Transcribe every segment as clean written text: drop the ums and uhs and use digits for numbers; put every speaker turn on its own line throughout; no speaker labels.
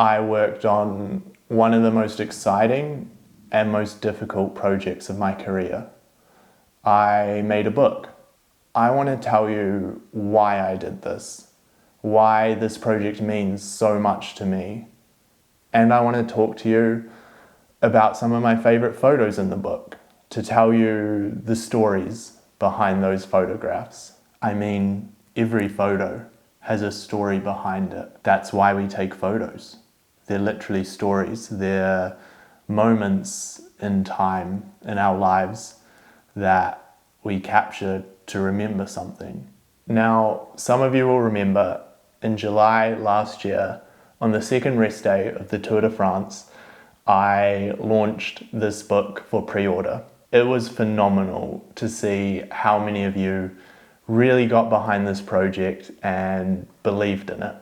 I worked on one of the most exciting and most difficult projects of my career. I made a book. I want to tell you why I did this, why this project means so much to me. And I want to talk to you about some of my favorite photos in the book, to tell you the stories behind those photographs. I mean, every photo has a story behind it. That's why we take photos. They're literally stories. They're moments in time in our lives that we capture to remember something. Now, some of you will remember in July last year, on the second rest day of the Tour de France, I launched this book for pre-order. It was phenomenal to see how many of you really got behind this project and believed in it.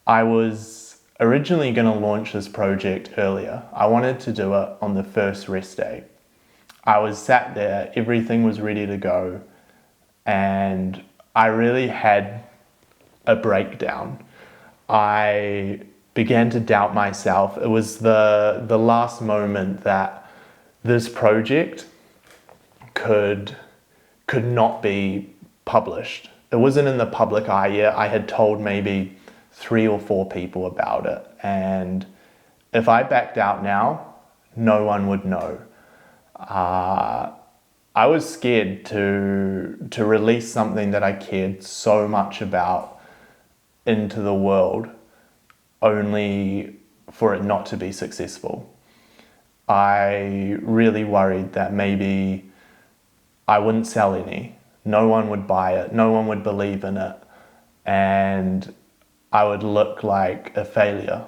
I was originally going to launch this project earlier. I wanted to do it on the first rest day. I was sat there, everything was ready to go, and I really had a breakdown. I began to doubt myself. It was the last moment that this project could not be published. It wasn't in the public eye yet. I had told maybe 3 or 4 people about it, and if I backed out now, no one would know. I was scared to release something that I cared so much about into the world, only for it not to be successful. I really worried that maybe I wouldn't sell any. No one would buy it, no one would believe in it, and I would look like a failure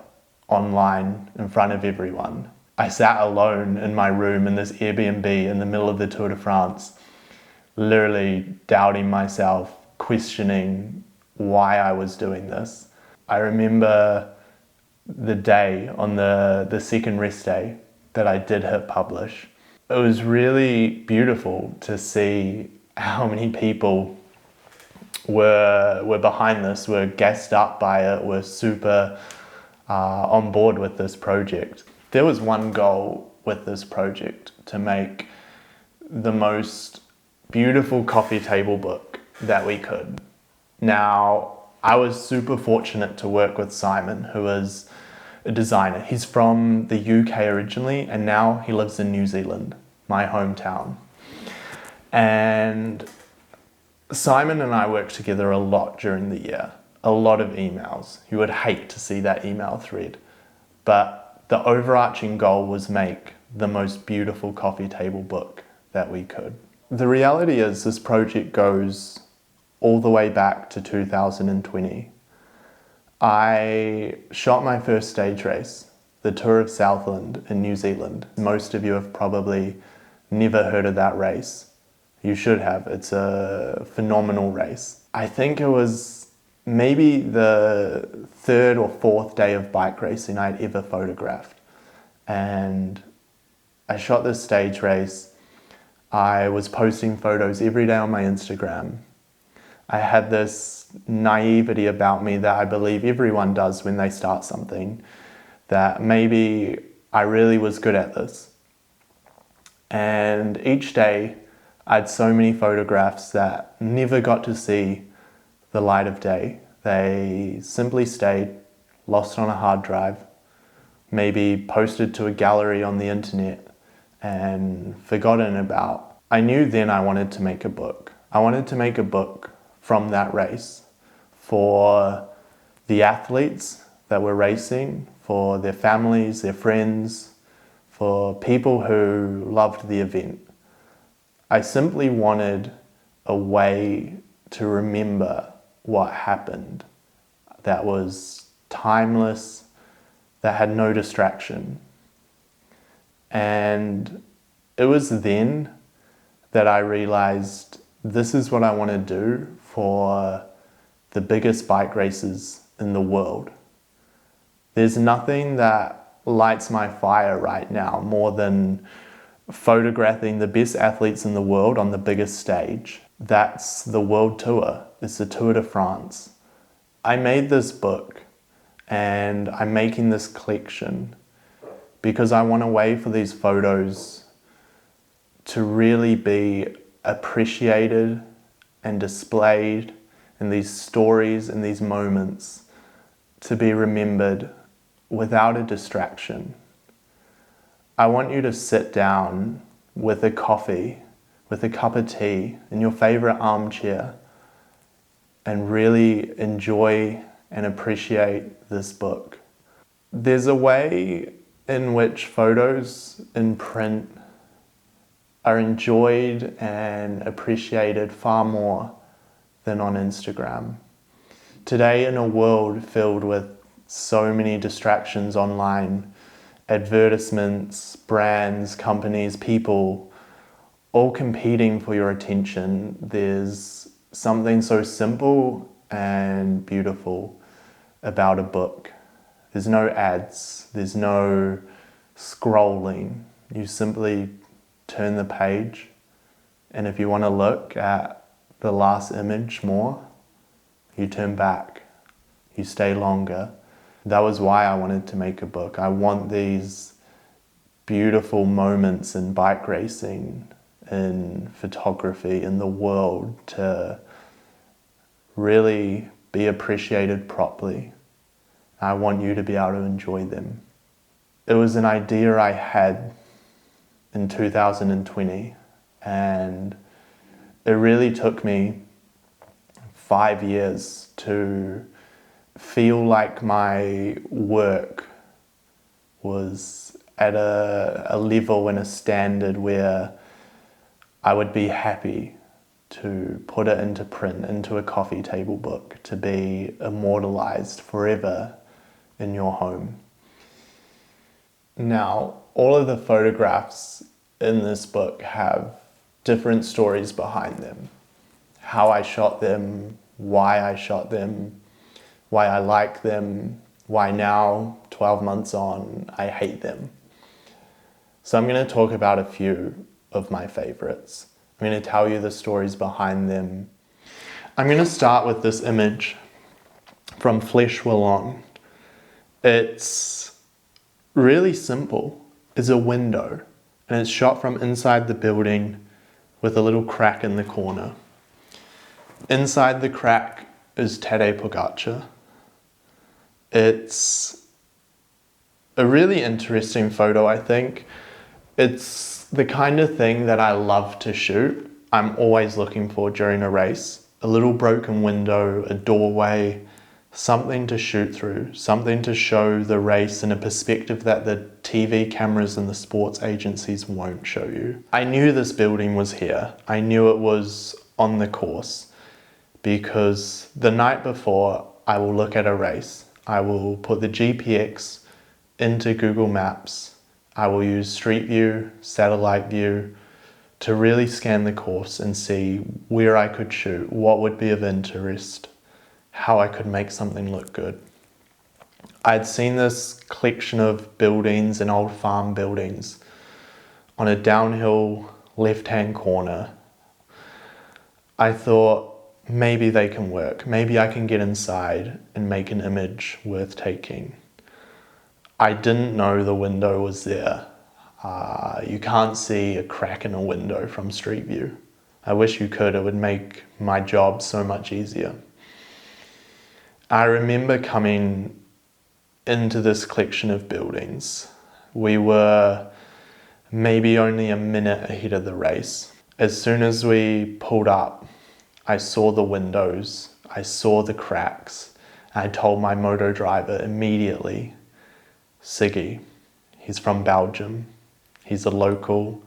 online in front of everyone. I sat alone in my room in this Airbnb in the middle of the Tour de France, literally doubting myself, questioning why I was doing this. I remember the day on the second rest day that I did hit publish. It was really beautiful to see how many people were behind this, were gassed up by it, were super on board with this project. There was one goal with this project: to make the most beautiful coffee table book that we could. Now, I was super fortunate to work with Simon, who is a designer. He's from the UK originally, and now he lives in New Zealand, my hometown. And Simon and I worked together a lot during the year, a lot of emails. You would hate to see that email thread. But the overarching goal was make the most beautiful coffee table book that we could. The reality is this project goes all the way back to 2020. I shot my first stage race, the Tour of Southland in New Zealand. Most of you have probably never heard of that race. You should have. It's a phenomenal race. I think it was maybe the 3rd or 4th day of bike racing I'd ever photographed. And I shot this stage race. I was posting photos every day on my Instagram. I had this naivety about me that I believe everyone does when they start something, that maybe I really was good at this. And each day I had so many photographs that never got to see the light of day. They simply stayed lost on a hard drive, maybe posted to a gallery on the internet and forgotten about. I knew then I wanted to make a book. I wanted to make a book from that race for the athletes that were racing, for their families, their friends, for people who loved the event. I simply wanted a way to remember what happened that was timeless, that had no distraction. And it was then that I realized this is what I want to do for the biggest bike races in the world. There's nothing that lights my fire right now more than photographing the best athletes in the world on the biggest stage. That's the world tour. It's the Tour de France. I made this book And I'm making this collection because I want a way for these photos to really be appreciated and displayed, and these stories and these moments to be remembered without a distraction. I want you to sit down with a coffee, with a cup of tea, in your favorite armchair, and really enjoy and appreciate this book. There's a way in which photos in print are enjoyed and appreciated far more than on Instagram. Today, in a world filled with so many distractions online, advertisements, brands, companies, people, all competing for your attention, there's something so simple and beautiful about a book. There's no ads, there's no scrolling. You simply turn the page, and if you want to look at the last image more, you turn back, you stay longer. That was why I wanted to make a book. I want these beautiful moments in bike racing, in photography, in the world to really be appreciated properly. I want you to be able to enjoy them. It was an idea I had in 2020, and it really took me 5 years to feel like my work was at a level and a standard where I would be happy to put it into print, into a coffee table book, to be immortalized forever in your home. Now, all of the photographs in this book have different stories behind them. How I shot them, why I shot them, why I like them, why now, 12 months on, I hate them. So I'm going to talk about a few of my favorites. I'm going to tell you the stories behind them. I'm going to start with this image from Flesh Wallon. It's really simple. It's a window, and it's shot from inside the building with a little crack in the corner. Inside the crack is Tadej Pogačar. It's a really interesting photo, I think. It's the kind of thing that I love to shoot. I'm always looking for during a race. A little broken window, a doorway, something to shoot through, something to show the race in a perspective that the TV cameras and the sports agencies won't show you. I knew this building was here. I knew it was on the course because the night before I will look at a race. I will put the GPX into Google Maps. I will use Street View, Satellite View to really scan the course and see where I could shoot, what would be of interest, how I could make something look good. I'd seen this collection of buildings and old farm buildings on a downhill left-hand corner. I thought, maybe they can work. Maybe I can get inside and make an image worth taking. I didn't know the window was there. You can't see a crack in a window from Street View. I wish you could. It would make my job so much easier. I remember coming into this collection of buildings. We were maybe only a minute ahead of the race. As soon as we pulled up, I saw the windows, I saw the cracks. I told my moto driver immediately, Siggy, he's from Belgium, he's a local,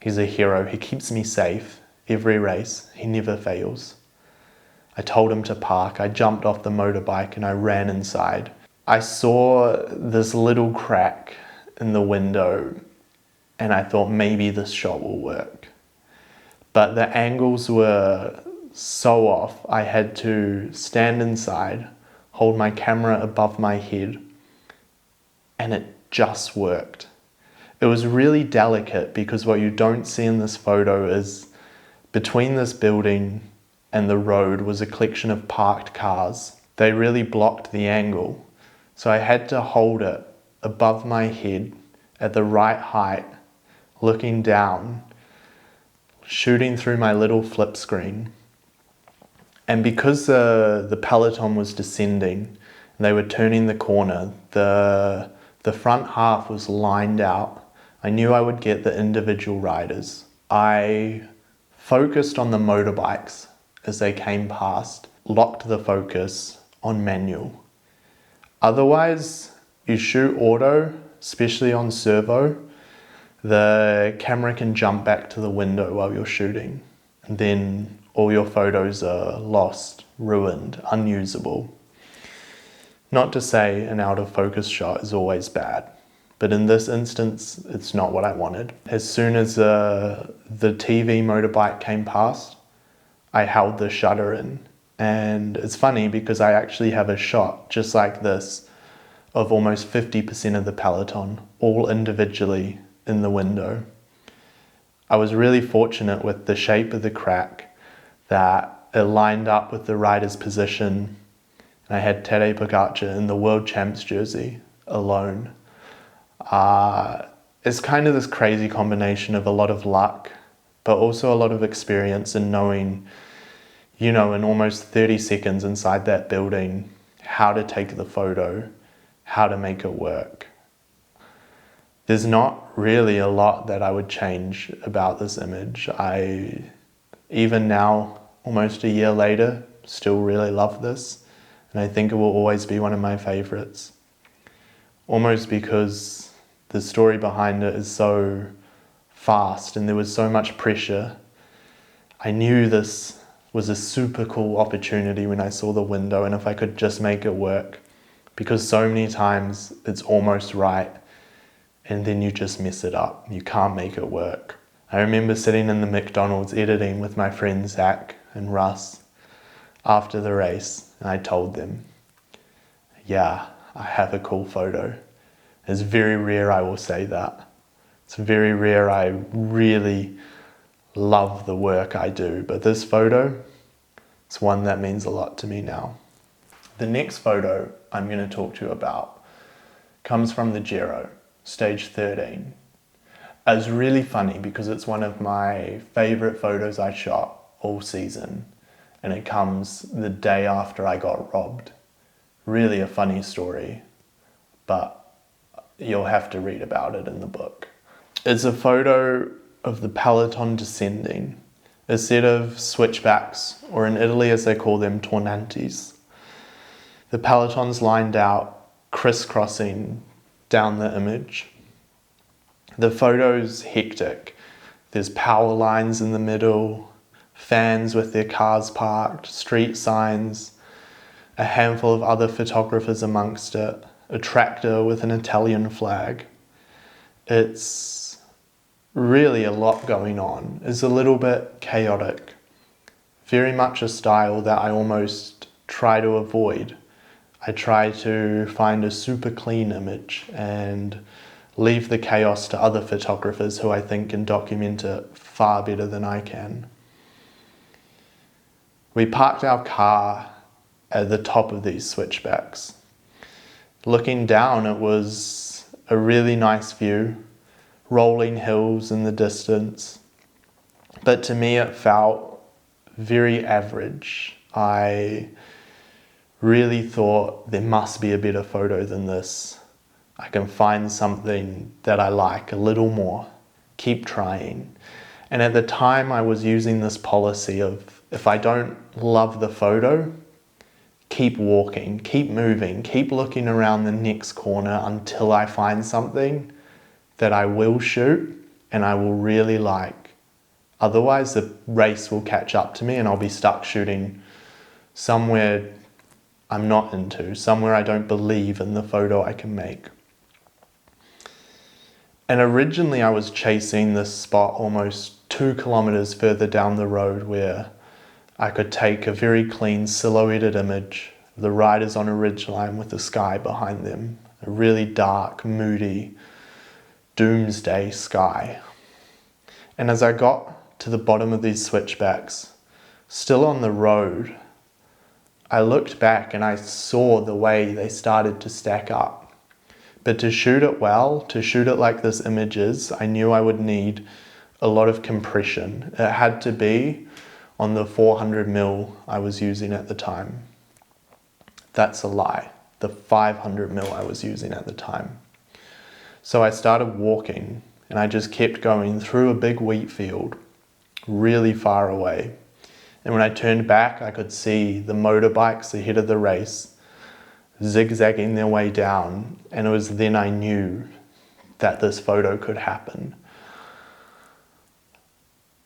he's a hero, he keeps me safe every race, he never fails. I told him to park, I jumped off the motorbike and I ran inside. I saw this little crack in the window and I thought maybe this shot will work. But the angles were so off, I had to stand inside, hold my camera above my head, and it just worked. It was really delicate because what you don't see in this photo is between this building and the road was a collection of parked cars. They really blocked the angle. So I had to hold it above my head at the right height, looking down, shooting through my little flip screen. And because the peloton was descending, and they were turning the corner, the front half was lined out. I knew I would get the individual riders. I focused on the motorbikes as they came past, locked the focus on manual. Otherwise, you shoot auto, especially on servo, the camera can jump back to the window while you're shooting. And then all your photos are lost, ruined, unusable. Not to say an out of focus shot is always bad, but in this instance, it's not what I wanted. As soon as the TV motorbike came past, I held the shutter in. And it's funny because I actually have a shot just like this of almost 50% of the peloton, all individually in the window. I was really fortunate with the shape of the crack that it lined up with the rider's position. And I had Tadej Pogačar in the World Champs jersey alone. It's kind of this crazy combination of a lot of luck, but also a lot of experience in knowing, in almost 30 seconds inside that building, how to take the photo, how to make it work. There's not really a lot that I would change about this image. I, even now, almost a year later, still really love this, and I think it will always be one of my favorites. Almost because the story behind it is so fast and there was so much pressure. I knew this was a super cool opportunity when I saw the window, and if I could just make it work, because so many times it's almost right and then you just mess it up. You can't make it work. I remember sitting in the McDonald's editing with my friends Zach and Russ after the race, and I told them, yeah, I have a cool photo. It's very rare I will say that. It's very rare I really love the work I do, but this photo, it's one that means a lot to me now. The next photo I'm going to talk to you about comes from the Giro, stage 13. It's really funny because it's one of my favorite photos I shot all season, and it comes the day after I got robbed. Really a funny story, but you'll have to read about it in the book. It's a photo of the peloton descending, a set of switchbacks, or in Italy as they call them, tornantes. The peloton's lined out, crisscrossing down the image. The photo's hectic. There's power lines in the middle, fans with their cars parked, street signs, a handful of other photographers amongst it, a tractor with an Italian flag. It's really a lot going on. It's a little bit chaotic. Very much a style that I almost try to avoid. I try to find a super clean image and leave the chaos to other photographers who I think can document it far better than I can. We parked our car at the top of these switchbacks. Looking down, it was a really nice view, rolling hills in the distance. But to me, it felt very average. I really thought there must be a better photo than this. I can find something that I like a little more. Keep trying. And at the time, I was using this policy of, if I don't love the photo, keep walking, keep moving, keep looking around the next corner until I find something that I will shoot and I will really like. Otherwise, the race will catch up to me and I'll be stuck shooting somewhere I'm not into, somewhere I don't believe in the photo I can make. And originally I was chasing this spot almost 2 kilometers further down the road where I could take a very clean silhouetted image of the riders on a ridgeline with the sky behind them, a really dark, moody, doomsday sky. And as I got to the bottom of these switchbacks, still on the road, I looked back and I saw the way they started to stack up. But to shoot it well, to shoot it like this image is, I knew I would need a lot of compression. It had to be on the 400mm I was using at the time. That's a lie. The 500mm I was using at the time. So I started walking and I just kept going through a big wheat field, really far away. And when I turned back, I could see the motorbikes ahead of the race zigzagging their way down. And it was then I knew that this photo could happen.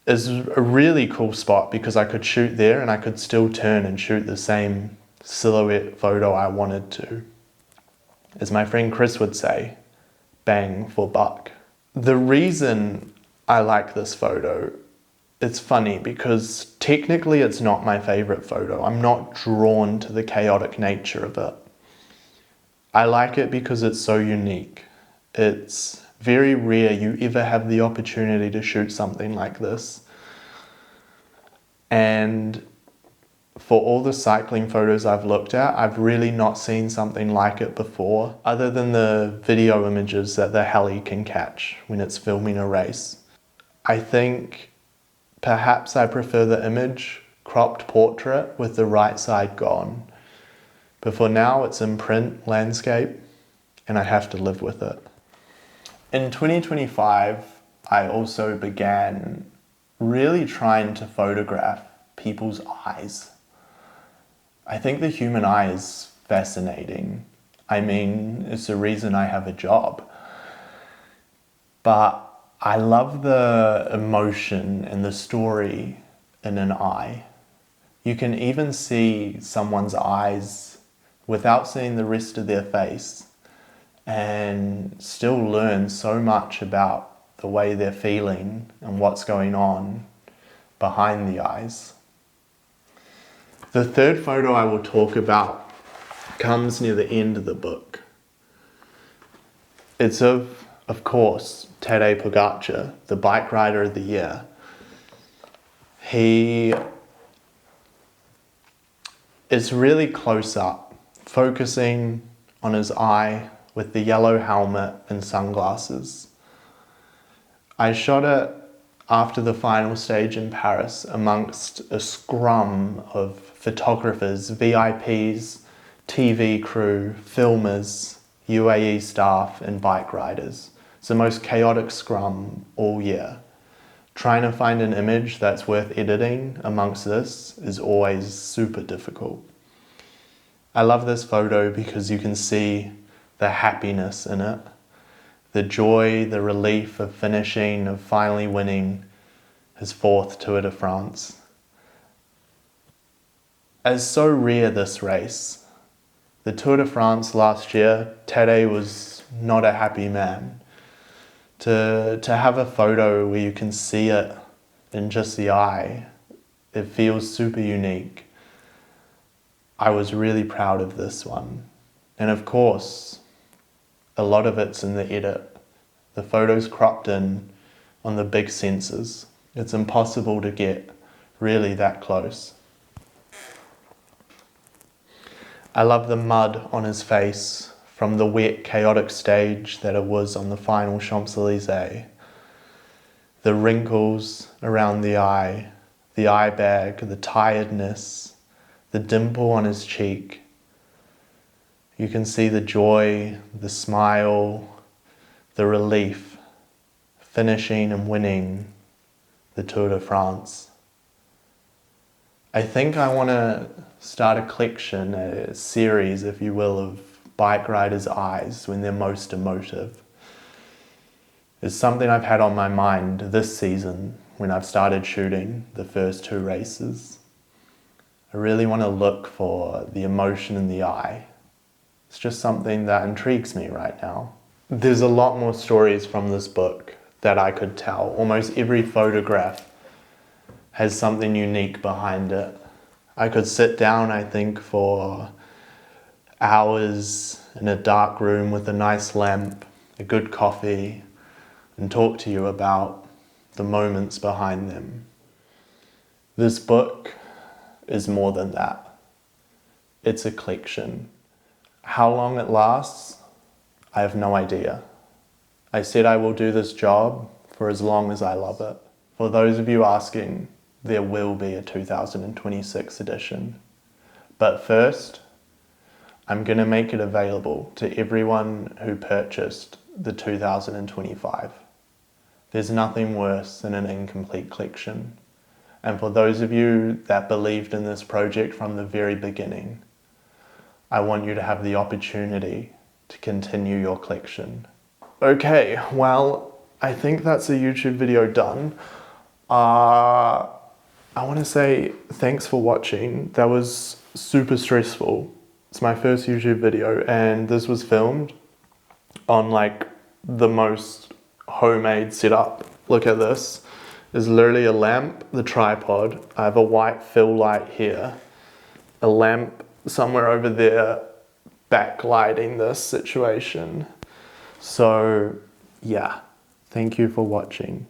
It's a really cool spot because I could shoot there and I could still turn and shoot the same silhouette photo I wanted to. As my friend Chris would say, bang for buck. The reason I like this photo, it's funny because technically it's not my favorite photo. I'm not drawn to the chaotic nature of it. I like it because it's so unique. It's very rare you ever have the opportunity to shoot something like this. And for all the cycling photos I've looked at, I've really not seen something like it before, other than the video images that the heli can catch when it's filming a race. I think perhaps I prefer the image cropped portrait with the right side gone. But for now it's in print landscape and I have to live with it. In 2025, I also began really trying to photograph people's eyes. I think the human eye is fascinating. I mean, it's the reason I have a job. But I love the emotion and the story in an eye. You can even see someone's eyes without seeing the rest of their face and still learn so much about the way they're feeling and what's going on behind the eyes. The third photo I will talk about comes near the end of the book. It's of course, Tadej Pogačar, the bike rider of the year. He is really close up, focusing on his eye with the yellow helmet and sunglasses. I shot it after the final stage in Paris amongst a scrum of photographers, VIPs, TV crew, filmers, UAE staff and bike riders. It's the most chaotic scrum all year. Trying to find an image that's worth editing amongst this is always super difficult. I love this photo because you can see the happiness in it, the joy, the relief of finishing, of finally winning his fourth Tour de France. As so rare this race, the Tour de France last year, Tadej was not a happy man. To have a photo where you can see it in just the eye, it feels super unique. I was really proud of this one. And of course, a lot of it's in the edit. The photo's cropped in on the big sensors. It's impossible to get really that close. I love the mud on his face from the wet, chaotic stage that it was on the final Champs-Élysées. The wrinkles around the eye bag, the tiredness, the dimple on his cheek. You can see the joy, the smile, the relief, finishing and winning the Tour de France. I think I want to start a collection, a series, if you will, of bike riders' eyes when they're most emotive. It's something I've had on my mind this season when I've started shooting the first two races. I really want to look for the emotion in the eye. It's just something that intrigues me right now. There's a lot more stories from this book that I could tell. Almost every photograph has something unique behind it. I could sit down, I think, for hours in a dark room with a nice lamp, a good coffee, and talk to you about the moments behind them. This book is more than that. It's a collection. How long it lasts, I have no idea. I said I will do this job for as long as I love it. For those of you asking, there will be a 2026 edition. But first, I'm going to make it available to everyone who purchased the 2025. There's nothing worse than an incomplete collection. And for those of you that believed in this project from the very beginning, I want you to have the opportunity to continue your collection. Okay, well, I think that's a YouTube video done. I want to say thanks for watching. That was super stressful. It's my first YouTube video, and this was filmed on like the most homemade setup. Look at this. There's literally a lamp, the tripod. I have a white fill light here, a lamp somewhere over there backlighting this situation. So yeah, thank you for watching.